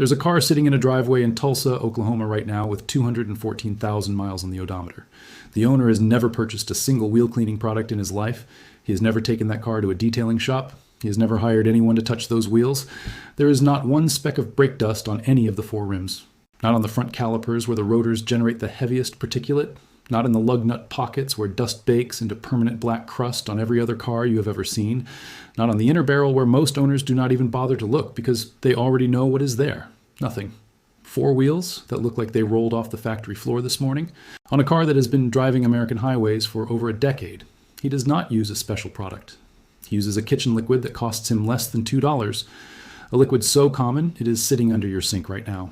There's a car sitting in a driveway in Tulsa, Oklahoma right now with 214,000 miles on the odometer. The owner has never purchased a single wheel cleaning product in his life. He has never taken that car to a detailing shop. He has never hired anyone to touch those wheels. There is not one speck of brake dust on any of the four rims. Not on the front calipers where the rotors generate the heaviest particulate. Not in the lug nut pockets where dust bakes into permanent black crust on every other car you have ever seen. Not on the inner barrel where most owners do not even bother to look because they already know what is there. Nothing. Four wheels that look like they rolled off the factory floor this morning on a car that has been driving American highways for over a decade. He does not use a special product. He uses a kitchen liquid that costs him less than $2. A liquid so common it is sitting under your sink right now.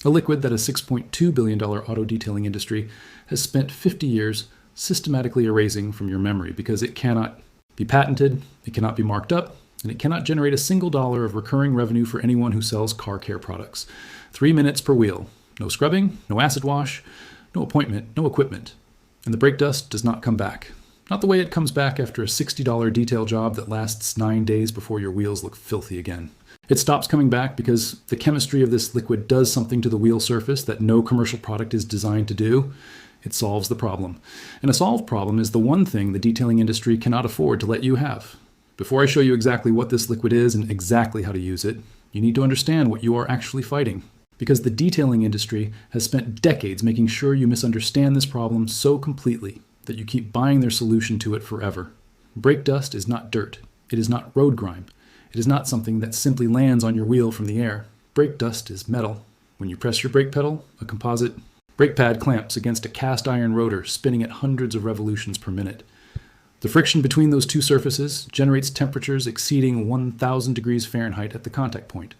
A liquid that a $6.2 billion auto detailing industry has spent 50 years systematically erasing from your memory because it cannot be patented, it cannot be marked up, and it cannot generate a single dollar of recurring revenue for anyone who sells car care products. 3 minutes per wheel. No scrubbing, no acid wash, no appointment, no equipment. And the brake dust does not come back. Not the way it comes back after a $60 detail job that lasts 9 days before your wheels look filthy again. It stops coming back because the chemistry of this liquid does something to the wheel surface that no commercial product is designed to do. It solves the problem. And a solved problem is the one thing the detailing industry cannot afford to let you have. Before I show you exactly what this liquid is and exactly how to use it, you need to understand what you are actually fighting. Because the detailing industry has spent decades making sure you misunderstand this problem so completely that you keep buying their solution to it forever. Brake dust is not dirt. It is not road grime. It is not something that simply lands on your wheel from the air. Brake dust is metal. When you press your brake pedal, a composite brake pad clamps against a cast iron rotor spinning at hundreds of revolutions per minute. The friction between those two surfaces generates temperatures exceeding 1,000 degrees Fahrenheit at the contact point.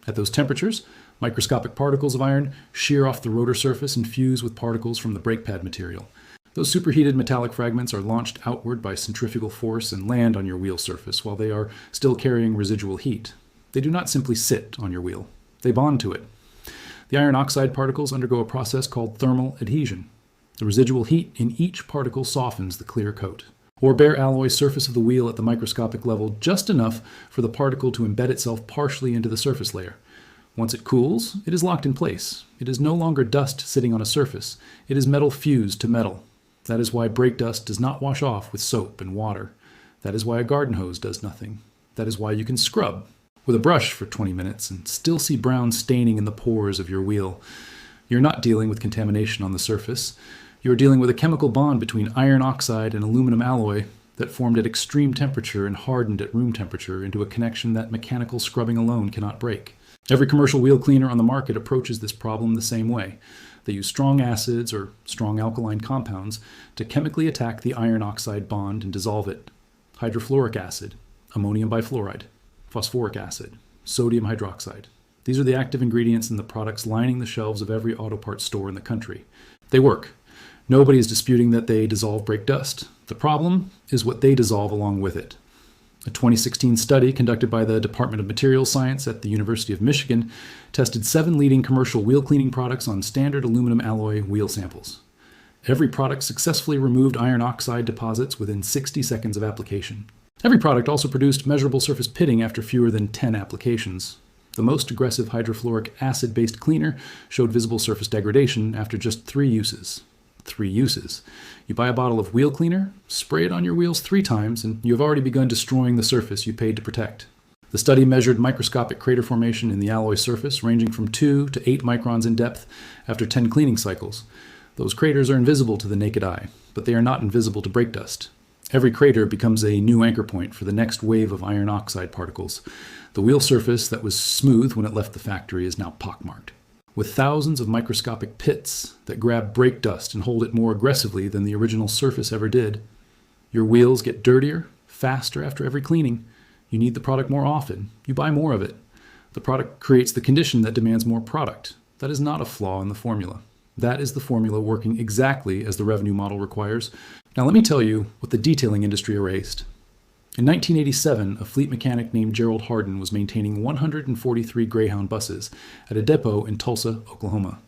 At those temperatures, microscopic particles of iron shear off the rotor surface and fuse with particles from the brake pad material. Those superheated metallic fragments are launched outward by centrifugal force and land on your wheel surface while they are still carrying residual heat. They do not simply sit on your wheel. They bond to it. The iron oxide particles undergo a process called thermal adhesion. The residual heat in each particle softens the clear coat, or bare alloy surface of the wheel at the microscopic level just enough for the particle to embed itself partially into the surface layer. Once it cools, it is locked in place. It is no longer dust sitting on a surface. It is metal fused to metal. That is why brake dust does not wash off with soap and water. That is why a garden hose does nothing. That is why you can scrub with a brush for 20 minutes and still see brown staining in the pores of your wheel. You're not dealing with contamination on the surface. You're dealing with a chemical bond between iron oxide and aluminum alloy that formed at extreme temperature and hardened at room temperature into a connection that mechanical scrubbing alone cannot break. Every commercial wheel cleaner on the market approaches this problem the same way. They use strong acids or strong alkaline compounds to chemically attack the iron oxide bond and dissolve it. Hydrofluoric acid, ammonium bifluoride, phosphoric acid, sodium hydroxide. These are the active ingredients in the products lining the shelves of every auto parts store in the country. They work. Nobody is disputing that they dissolve brake dust. The problem is what they dissolve along with it. A 2016 study conducted by the Department of Materials Science at the University of Michigan tested 7 leading commercial wheel cleaning products on standard aluminum alloy wheel samples. Every product successfully removed iron oxide deposits within 60 seconds of application. Every product also produced measurable surface pitting after fewer than 10 applications. The most aggressive hydrofluoric acid-based cleaner showed visible surface degradation after just 3 uses. 3 uses. You buy a bottle of wheel cleaner, spray it on your wheels 3 times, and you have already begun destroying the surface you paid to protect. The study measured microscopic crater formation in the alloy surface ranging from 2 to 8 microns in depth after 10 cleaning cycles. Those craters are invisible to the naked eye, but they are not invisible to brake dust. Every crater becomes a new anchor point for the next wave of iron oxide particles. The wheel surface that was smooth when it left the factory is now pockmarked, with thousands of microscopic pits that grab brake dust and hold it more aggressively than the original surface ever did. Your wheels get dirtier, faster after every cleaning. You need the product more often. You buy more of it. The product creates the condition that demands more product. That is not a flaw in the formula. That is the formula working exactly as the revenue model requires. Now let me tell you what the detailing industry erased. In 1987, a fleet mechanic named Gerald Hardin was maintaining 143 Greyhound buses at a depot in Tulsa, Oklahoma.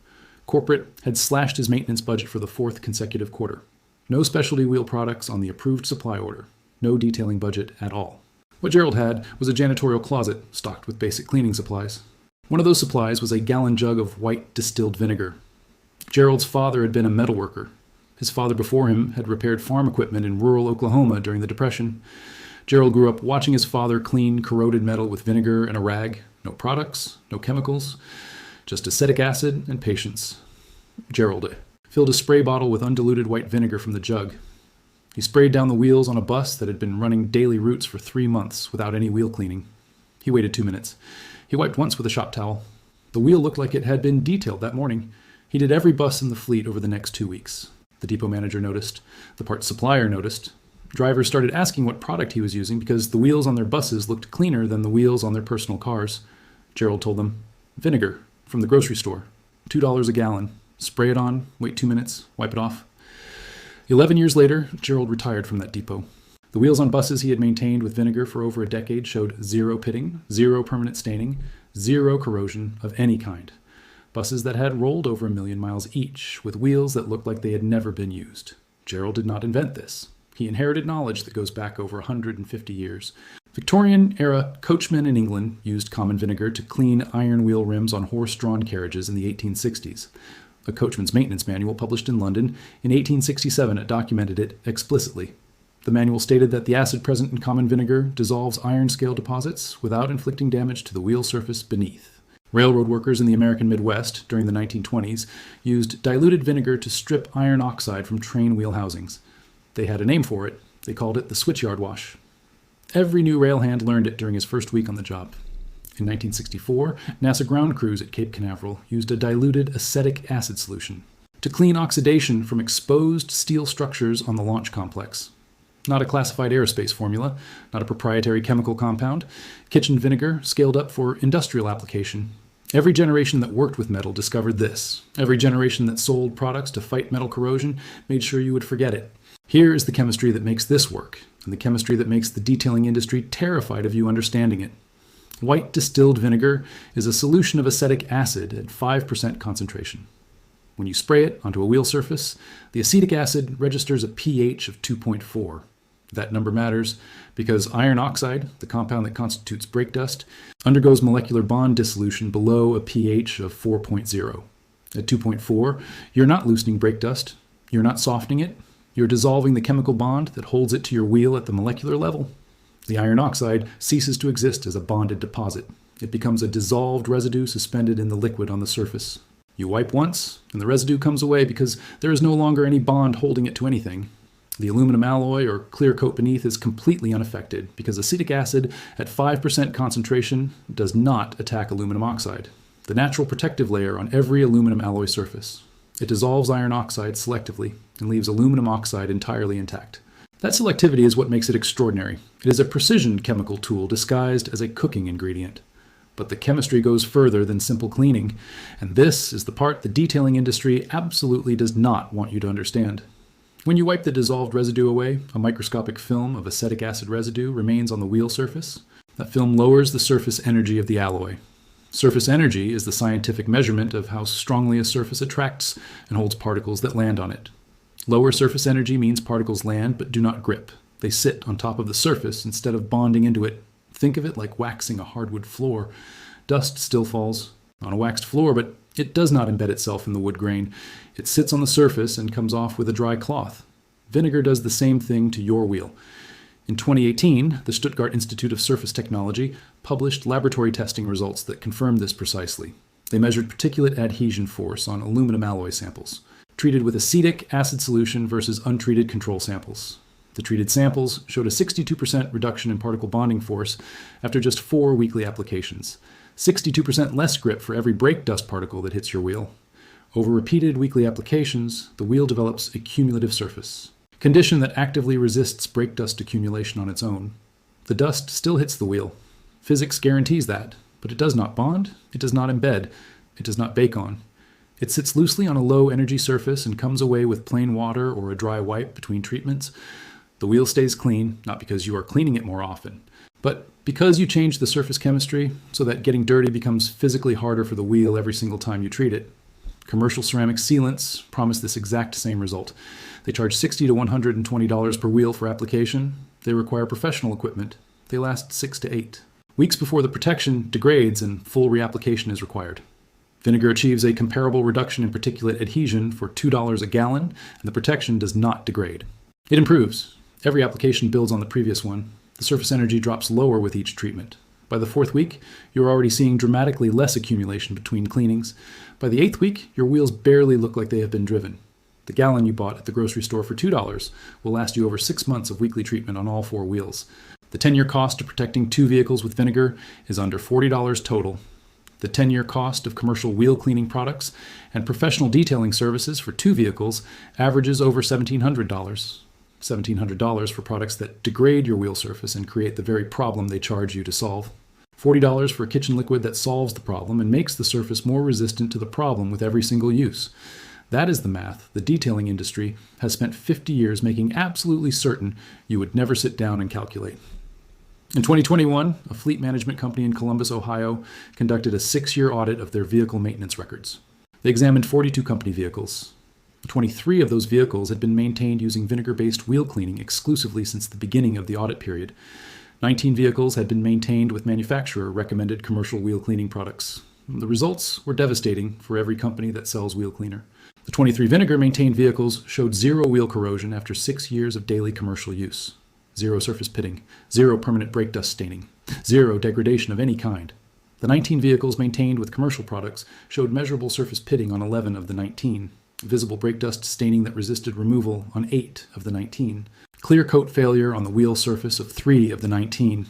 Corporate had slashed his maintenance budget for the 4th consecutive quarter. No specialty wheel products on the approved supply order. No detailing budget at all. What Gerald had was a janitorial closet stocked with basic cleaning supplies. One of those supplies was a gallon jug of white distilled vinegar. Gerald's father had been a metal worker. His father before him had repaired farm equipment in rural Oklahoma during the Depression. Gerald grew up watching his father clean corroded metal with vinegar and a rag. No products, no chemicals, just acetic acid and patience. Gerald filled a spray bottle with undiluted white vinegar from the jug. He sprayed down the wheels on a bus that had been running daily routes for 3 months without any wheel cleaning. He waited 2 minutes. He wiped once with a shop towel. The wheel looked like it had been detailed that morning. He did every bus in the fleet over the next 2 weeks. The depot manager noticed. The parts supplier noticed. Drivers started asking what product he was using because the wheels on their buses looked cleaner than the wheels on their personal cars. Gerald told them, "Vinegar from the grocery store, $2 a gallon. Spray it on, wait 2 minutes, wipe it off." 11 years later, Gerald retired from that depot. The wheels on buses he had maintained with vinegar for over a decade showed 0 pitting, 0 permanent staining, 0 corrosion of any kind. Buses that had rolled over 1 million miles each, with wheels that looked like they had never been used. Gerald did not invent this. He inherited knowledge that goes back over 150 years. Victorian-era coachmen in England used common vinegar to clean iron wheel rims on horse-drawn carriages in the 1860s. A coachman's maintenance manual published in London in 1867 documented it explicitly. The manual stated that the acid present in common vinegar dissolves iron scale deposits without inflicting damage to the wheel surface beneath. Railroad workers in the American Midwest during the 1920s used diluted vinegar to strip iron oxide from train wheel housings. They had a name for it. They called it the switchyard wash. Every new rail hand learned it during his first week on the job. In 1964, NASA ground crews at Cape Canaveral used a diluted acetic acid solution to clean oxidation from exposed steel structures on the launch complex. Not a classified aerospace formula, not a proprietary chemical compound. Kitchen vinegar scaled up for industrial application. Every generation that worked with metal discovered this. Every generation that sold products to fight metal corrosion made sure you would forget it. Here is the chemistry that makes this work, and the chemistry that makes the detailing industry terrified of you understanding it. White distilled vinegar is a solution of acetic acid at 5% concentration. When you spray it onto a wheel surface, the acetic acid registers a pH of 2.4. That number matters because iron oxide, the compound that constitutes brake dust, undergoes molecular bond dissolution below a pH of 4.0. At 2.4, you're not loosening brake dust, you're not softening it, you're dissolving the chemical bond that holds it to your wheel at the molecular level. The iron oxide ceases to exist as a bonded deposit. It becomes a dissolved residue suspended in the liquid on the surface. You wipe once, and the residue comes away because there is no longer any bond holding it to anything. The aluminum alloy or clear coat beneath is completely unaffected because acetic acid at 5% concentration does not attack aluminum oxide, the natural protective layer on every aluminum alloy surface. It dissolves iron oxide selectively and leaves aluminum oxide entirely intact. That selectivity is what makes it extraordinary. It is a precision chemical tool disguised as a cooking ingredient. But the chemistry goes further than simple cleaning, and this is the part the detailing industry absolutely does not want you to understand. When you wipe the dissolved residue away, a microscopic film of acetic acid residue remains on the wheel surface. That film lowers the surface energy of the alloy. Surface energy is the scientific measurement of how strongly a surface attracts and holds particles that land on it. Lower surface energy means particles land but do not grip. They sit on top of the surface instead of bonding into it. Think of it like waxing a hardwood floor. Dust still falls on a waxed floor, but it does not embed itself in the wood grain. It sits on the surface and comes off with a dry cloth. Vinegar does the same thing to your wheel. In 2018, the Stuttgart Institute of Surface Technology published laboratory testing results that confirmed this precisely. They measured particulate adhesion force on aluminum alloy samples, treated with acetic acid solution versus untreated control samples. The treated samples showed a 62% reduction in particle bonding force after just 4 weekly applications, 62% less grip for every brake dust particle that hits your wheel. Over repeated weekly applications, the wheel develops a cumulative surface, condition that actively resists brake dust accumulation on its own. The dust still hits the wheel. Physics guarantees that, but it does not bond, it does not embed, it does not bake on. It sits loosely on a low-energy surface and comes away with plain water or a dry wipe between treatments. The wheel stays clean, not because you are cleaning it more often, but because you change the surface chemistry so that getting dirty becomes physically harder for the wheel every single time you treat it. Commercial ceramic sealants promise this exact same result. They charge $60 to $120 per wheel for application. They require professional equipment. They last 6 to 8. Weeks before the protection degrades and full reapplication is required. Vinegar achieves a comparable reduction in particulate adhesion for $2 a gallon, and the protection does not degrade. It improves. Every application builds on the previous one. The surface energy drops lower with each treatment. By the 4th week, you're already seeing dramatically less accumulation between cleanings. By the 8th week, your wheels barely look like they have been driven. The gallon you bought at the grocery store for $2 will last you over 6 months of weekly treatment on all 4 wheels. The 10-year cost of protecting 2 vehicles with vinegar is under $40 total. The 10-year cost of commercial wheel cleaning products and professional detailing services for 2 vehicles averages over $1,700. $1,700 for products that degrade your wheel surface and create the very problem they charge you to solve. $40 for a kitchen liquid that solves the problem and makes the surface more resistant to the problem with every single use. That is the math the detailing industry has spent 50 years making absolutely certain you would never sit down and calculate. In 2021, a fleet management company in Columbus, Ohio, conducted a 6-year audit of their vehicle maintenance records. They examined 42 company vehicles. 23 of those vehicles had been maintained using vinegar-based wheel cleaning exclusively since the beginning of the audit period. 19 vehicles had been maintained with manufacturer-recommended commercial wheel cleaning products. The results were devastating for every company that sells wheel cleaner. The 23 vinegar-maintained vehicles showed 0 wheel corrosion after 6 years of daily commercial use. 0 surface pitting, 0 permanent brake dust staining, 0 degradation of any kind. The 19 vehicles maintained with commercial products showed measurable surface pitting on 11 of the 19, visible brake dust staining that resisted removal on 8 of the 19, clear coat failure on the wheel surface of 3 of the 19.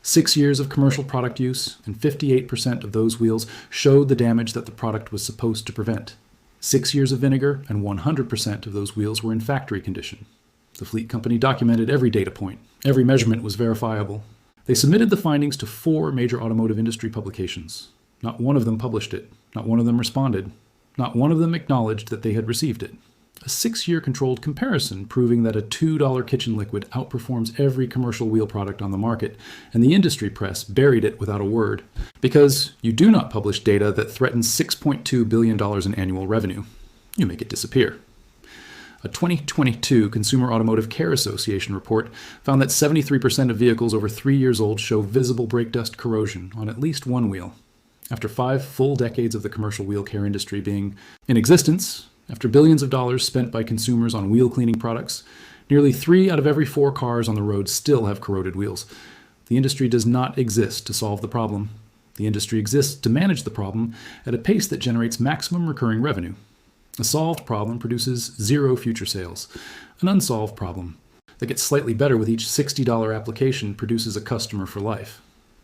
6 years of commercial product use, and 58% of those wheels showed the damage that the product was supposed to prevent. 6 years of vinegar, and 100% of those wheels were in factory condition. The fleet company documented every data point. Every measurement was verifiable. They submitted the findings to 4 major automotive industry publications. Not one of them published it. Not one of them responded. Not one of them acknowledged that they had received it. A 6-year controlled comparison proving that a $2 kitchen liquid outperforms every commercial wheel product on the market, and the industry press buried it without a word. Because you do not publish data that threatens $6.2 billion in annual revenue. You make it disappear. A 2022 Consumer Automotive Care Association report found that 73% of vehicles over 3 years old show visible brake dust corrosion on at least one wheel. After 5 full decades of the commercial wheel care industry being in existence, after billions of dollars spent by consumers on wheel cleaning products, nearly 3 out of every 4 cars on the road still have corroded wheels. The industry does not exist to solve the problem. The industry exists to manage the problem at a pace that generates maximum recurring revenue. A solved problem produces 0 future sales. An unsolved problem that gets slightly better with each $60 application produces a customer for life.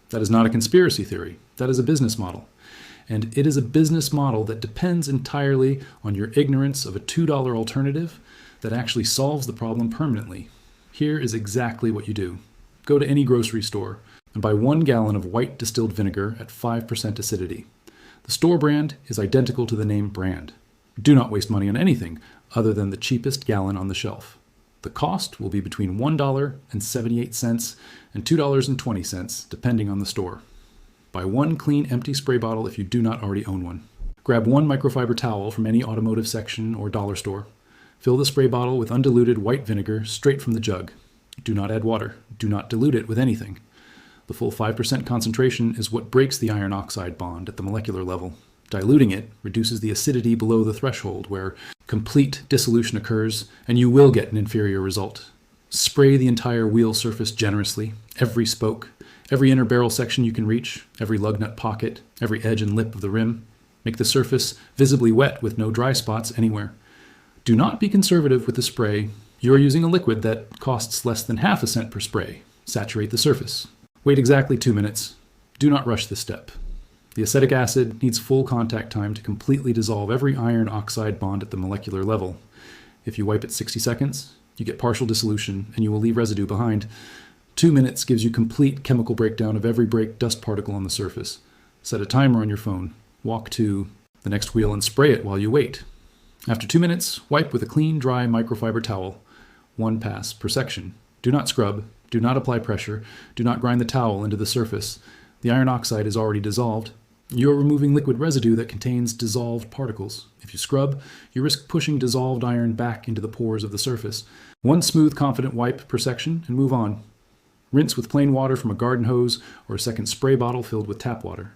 That is not a conspiracy theory. That is a business model. And it is a business model that depends entirely on your ignorance of a $2 alternative that actually solves the problem permanently. Here is exactly what you do. Go to any grocery store and buy 1 gallon of white distilled vinegar at 5% acidity. The store brand is identical to the name brand. Do not waste money on anything other than the cheapest gallon on the shelf. The cost will be between $1.78 and $2.20, depending on the store. Buy 1 clean, empty spray bottle if you do not already own one. Grab 1 microfiber towel from any automotive section or dollar store. Fill the spray bottle with undiluted white vinegar straight from the jug. Do not add water. Do not dilute it with anything. The full 5% concentration is what breaks the iron oxide bond at the molecular level. Diluting it reduces the acidity below the threshold where complete dissolution occurs, and you will get an inferior result. Spray the entire wheel surface generously, every spoke, every inner barrel section you can reach, every lug nut pocket, every edge and lip of the rim. Make the surface visibly wet with no dry spots anywhere. Do not be conservative with the spray. You are using a liquid that costs less than half a cent per spray. Saturate the surface. Wait exactly 2 minutes. Do not rush this step. The acetic acid needs full contact time to completely dissolve every iron oxide bond at the molecular level. If you wipe it 60 seconds, you get partial dissolution and you will leave residue behind. 2 minutes gives you complete chemical breakdown of every brake dust particle on the surface. Set a timer on your phone. Walk to the next wheel and spray it while you wait. After 2 minutes, wipe with a clean, dry microfiber towel. 1 pass per section. Do not scrub. Do not apply pressure. Do not grind the towel into the surface. The iron oxide is already dissolved. You are removing liquid residue that contains dissolved particles. If you scrub, you risk pushing dissolved iron back into the pores of the surface. 1 smooth, confident wipe per section and move on. Rinse with plain water from a garden hose or a second spray bottle filled with tap water.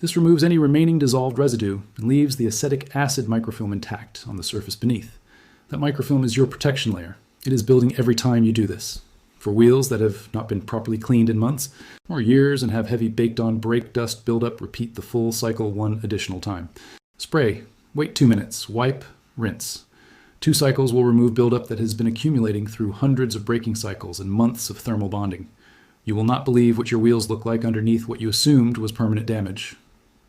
This removes any remaining dissolved residue and leaves the acetic acid microfilm intact on the surface beneath. That microfilm is your protection layer. It is building every time you do this. For wheels that have not been properly cleaned in months or years and have heavy baked-on brake dust buildup, repeat the full cycle one additional time. Spray, wait 2 minutes, wipe, rinse. 2 cycles will remove buildup that has been accumulating through hundreds of braking cycles and months of thermal bonding. You will not believe what your wheels look like underneath what you assumed was permanent damage.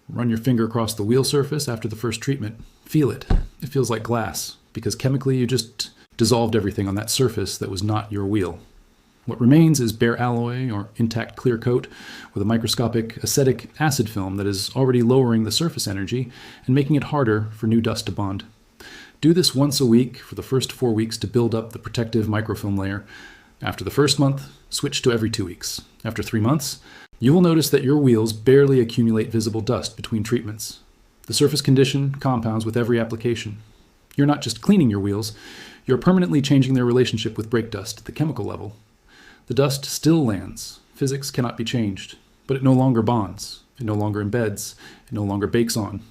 Run your finger across the wheel surface after the first treatment. Feel it. It feels like glass, because chemically you just dissolved everything on that surface that was not your wheel. What remains is bare alloy or intact clear coat with a microscopic acetic acid film that is already lowering the surface energy and making it harder for new dust to bond. Do this once a week for the first 4 weeks to build up the protective microfilm layer. After the first month, switch to every 2 weeks. After 3 months, you will notice that your wheels barely accumulate visible dust between treatments. The surface condition compounds with every application. You're not just cleaning your wheels, you're permanently changing their relationship with brake dust at the chemical level. The dust still lands. Physics cannot be changed, but it no longer bonds. It no longer embeds. It no longer bakes on.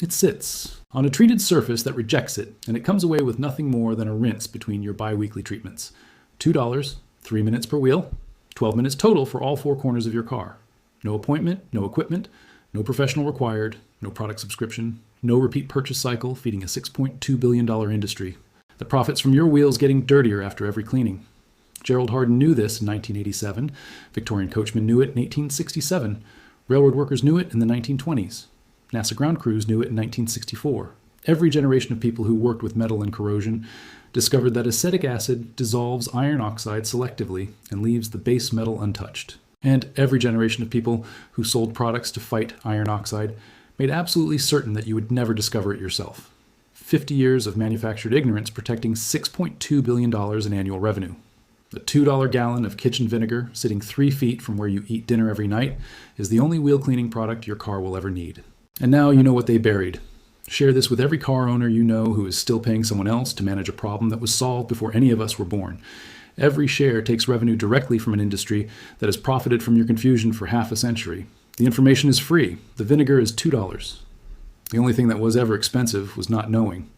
It sits on a treated surface that rejects it, and it comes away with nothing more than a rinse between your bi-weekly treatments. $2, 3 minutes per wheel, 12 minutes total for all 4 corners of your car. No appointment, no equipment, no professional required, no product subscription, no repeat purchase cycle feeding a $6.2 billion industry. The profits from your wheels getting dirtier after every cleaning. Gerald Hardin knew this in 1987. Victorian coachmen knew it in 1867. Railroad workers knew it in the 1920s. NASA ground crews knew it in 1964. Every generation of people who worked with metal and corrosion discovered that acetic acid dissolves iron oxide selectively and leaves the base metal untouched. And every generation of people who sold products to fight iron oxide made absolutely certain that you would never discover it yourself. 50 years of manufactured ignorance protecting $6.2 billion in annual revenue. The $2 gallon of kitchen vinegar sitting 3 feet from where you eat dinner every night is the only wheel cleaning product your car will ever need. And now you know what they buried. Share this with every car owner you know who is still paying someone else to manage a problem that was solved before any of us were born. Every share takes revenue directly from an industry that has profited from your confusion for half a century. The information is free. The vinegar is $2. The only thing that was ever expensive was not knowing.